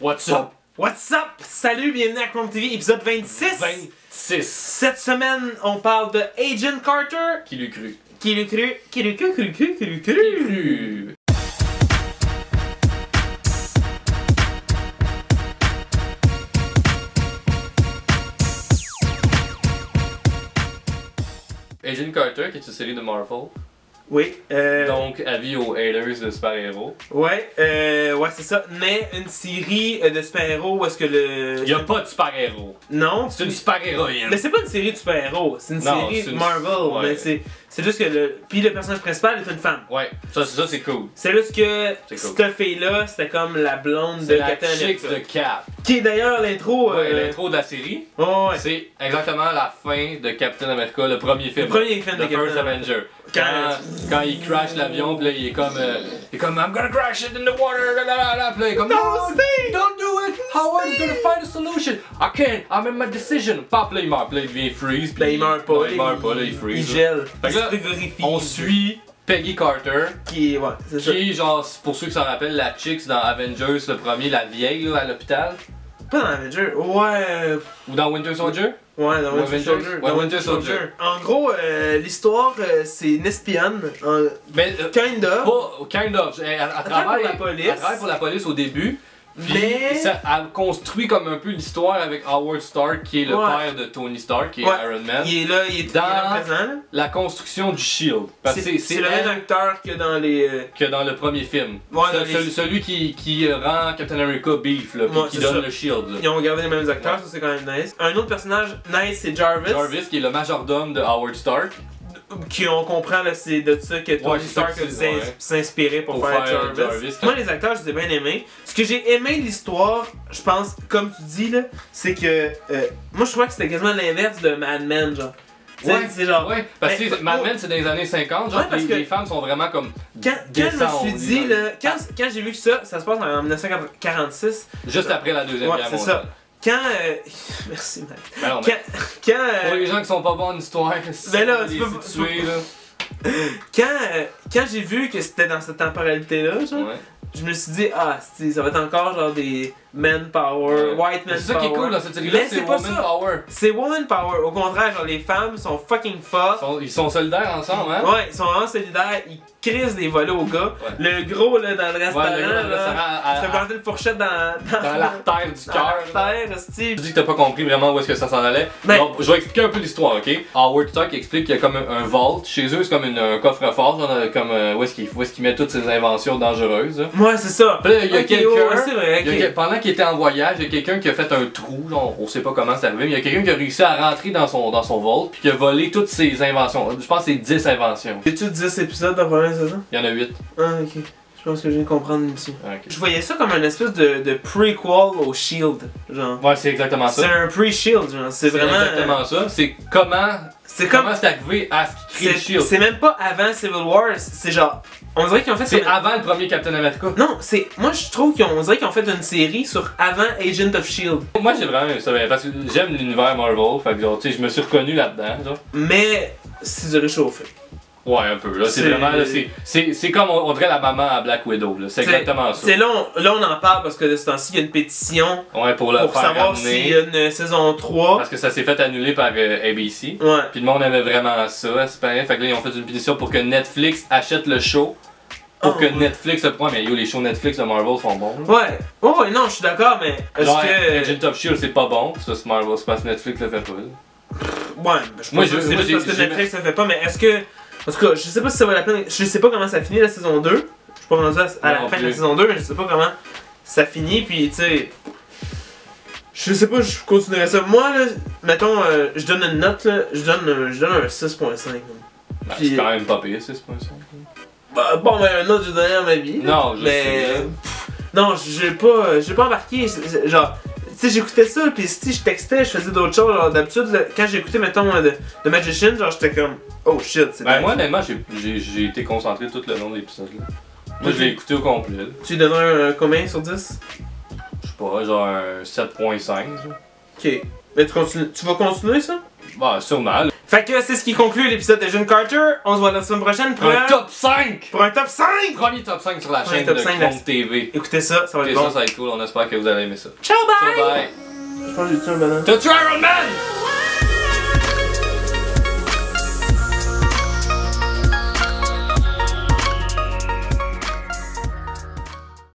What's up? What's up? Salut, bienvenue à Chrome TV, épisode 26. 26. Cette semaine, on parle de Agent Carter. Qui l'eût cru? Qui l'eût cru? Qui l'eût cru? Qui l'eût cru? Qui l'eût cru? Qui l'eût cru? Agent Carter, qui est une série de Marvel. Oui. Donc, avis aux haters de super-héros. Ouais, c'est ça. Mais une série de super-héros où est-ce que le... Il y a pas de super-héros. Non. C'est une super-héroïne. Mais c'est pas une série de super-héros, c'est une série de Marvel. Ouais. Mais c'est juste que puis le personnage principal est une femme. Ouais, ça c'est cool. C'est juste que C'est cool. cette fille-là, c'était comme la blonde de C'est la Captain chick America. de Cap. Qui est d'ailleurs l'intro. Ouais, l'intro de la série. Ouais. C'est exactement la fin de Captain America, le premier film. Le premier film de The First Captain Avenger. Quand il crash l'avion, pis là il est comme I'm gonna crash it in the water, la la la, pis là il est comme No, Steve! don't do it, Howard is gonna find a solution, I can't, I'm in my decision. Pop, là il meurt, pis là il devient freeze, pis Là, il meurt pas. non, il meurt pas, là il freeze. Il gèle. Fait que là, Il se frigorifie. on suit Peggy Carter, Qui est, ouais, c'est ça. qui est genre, pour ceux qui s'en rappellent, la chicks dans Avengers, le premier, la vieille là, à l'hôpital. Pas dans Avenger. Ouais. Ou dans Winter Soldier. Ouais, dans Winter Avengers? Soldier. Ouais, Dans Winter Soldier. En gros, l'histoire, c'est une espionne. Mais Kind of. pas, kind of. Elle travaille pour la police. Elle travaille pour la police au début. Puis Mais- elle construit comme un peu l'histoire avec Howard Stark, qui est le Ouais. père de Tony Stark, qui est Ouais. Iron Man. Il est là, il est Dans- là présent. Là. La construction du Shield. Parce que c'est le même elle acteur que dans les. que dans le premier film. Ouais, dans les- Celui qui rend Captain America beef, là, puis Ouais, qui c'est donne ça. le Shield. Là. Ils ont gardé les mêmes acteurs, Ouais. ça c'est quand même nice. Un autre personnage nice, c'est Jarvis. Jarvis, qui est le majordome de Howard Stark. Qui on comprend là, c'est de ça que Tony Ouais, c'est Stark ça a que c'est, ouais. s'inspirer pour Pour faire faire Jarvis. Jarvis. Moi les acteurs je les ai bien aimés. Ce que j'ai aimé de l'histoire, je pense, comme tu dis là, c'est que moi je trouvais que c'était quasiment l'inverse de Mad Men genre. Tu sais, c'est genre. Ouais, parce que Mais- Mad Men c'est dans les années 50, genre Ouais, parce les, que- les femmes sont vraiment comme Quand je me descendent, suis dit disons. là, quand j'ai vu que ça se passe en 1946. Juste après la deuxième Ouais, guerre c'est mondiale. ça. Quand merci Mike. Ben non, mais Quand pour les gens qui sont pas bons en histoire, Ben là, les tu peux- situer, là. quand j'ai vu que c'était dans cette temporalité-là, genre, Ouais. je me suis dit, ah, ça va être encore genre des manpower, white Mais man c'est ça qui est power. cool dans cette série-là, Mais c'est c'est pas Woman ça. Power. C'est woman power. Au contraire, genre, les femmes sont fucking fortes. Ils sont solidaires ensemble, hein? Ouais, ils sont vraiment solidaires. Ils crissent des volets aux gars. Ouais. Le gros, là, dans le restaurant, Ouais, le gars dans le là, restaurant, il se plantait une fourchette dans l'artère du dans cœur. là. l'artère, Steve. Tu dis que t'as pas compris vraiment où est-ce que ça s'en allait. Mais- Donc, je vais expliquer un peu l'histoire, ok? Howard Stark explique qu'il y a comme un vault. Chez eux, c'est comme un coffre-fort, genre, comme où est-ce qu'il met toutes ses inventions dangereuses. Là. Ouais, c'est ça. Puis là, il y a Ok, quelqu'un. ouais, c'est vrai, il y a ok. pendant qu'il était en voyage, il y a quelqu'un qui a fait un trou, genre, on sait pas comment c'est arrivé, mais il y a quelqu'un qui a réussi à rentrer dans son vault puis qui a volé toutes ses inventions. Je pense que c'est 10 inventions. Y a-tu 10 épisodes dans la première saison? Il y en a 8. Ah, ok. Je pense que je viens de comprendre l'émission. Ok. Je voyais ça comme une espèce de prequel au Shield, genre. Ouais, c'est exactement C'est ça. un pre-Shield, genre. C'est vraiment. exactement ça. C'est comment C'est comme. c'est arrivé à ce qui crée le Shield. C'est même pas avant Civil War, c'est genre. On dirait qu'ils ont fait C'est ça. avant le premier Captain America. Non, c'est. Moi je trouve qu'on dirait qu'ils ont fait une série sur avant Agent of Shield. Moi j'ai vraiment aimé ça, parce que j'aime l'univers Marvel, fait que genre, tu sais, je me suis reconnu là-dedans, genre. Mais c'est du réchauffé. Ouais, un peu, là, c'est C'est- vraiment, là, c'est comme on dirait la maman à Black Widow, là, c'est exactement ça. C'est là, on en parle parce que de ce temps-ci, il y a une pétition Ouais, pour le pour faire savoir ramener, s'il y a une saison 3. parce que ça s'est fait annuler par ABC. Ouais. Puis le monde aimait vraiment ça, c'est pareil. Fait que là, ils ont fait une pétition pour que Netflix achète le show. Pour Oh, que ouais. Netflix se prenne. Mais yo, les shows Netflix de Marvel sont bons. Là. Ouais. Oh, ouais, non, je suis d'accord, mais est-ce Genre, que. Agent of Shield, c'est pas bon. Ça, c'est Marvel, c'est parce que Netflix le fait pas. Là. Ouais, ben, je Moi, pense que c'est moi, juste parce que j'ai- Netflix ne fait pas, mais est-ce que. En tout cas, je sais pas si ça vaut la peine. Je sais pas comment ça finit la saison 2. Je suis pas rendu à la Non fin de la plus. saison 2, mais je sais pas comment ça finit, puis tu sais. Je sais pas, je continuerai ça. Moi, là, mettons, je donne une note, là, je donne un 6.5. Ben, Puis- c'est quand même pas pire, 6.5. Bah, bon, ben, une note, je donne à ma vie. là. Non, je mais. sais. Non, j'ai pas embarqué. Genre, tu sais, j'écoutais ça, pis si je textais, je faisais d'autres choses. Genre, d'habitude, là, quand j'écoutais, mettons, The Magician, genre, j'étais comme, oh shit, c'est Ben, nice. moi, honnêtement, j'ai été concentré tout le long de l'épisode. Là. Moi, je l'ai écouté au complet. Là. Tu lui donnerais un combien sur 10? Je sais pas, genre un 7.5. genre. Ok. Mais tu vas continuer ça? Bah, sûrement. Là. Fait que c'est ce qui conclut l'épisode de June Carter. On se voit la semaine prochaine pour Un top 5! Pour un top 5! Premier top 5 sur la Ouais, chaîne top de 5 Chrome TV. Écoutez ça, ça va Ok, être bon. ça va être cool, on espère que vous allez aimer ça. Ciao, bye! Ciao, bye! Je pense que j'ai tué un banane. T'as tué Iron Man!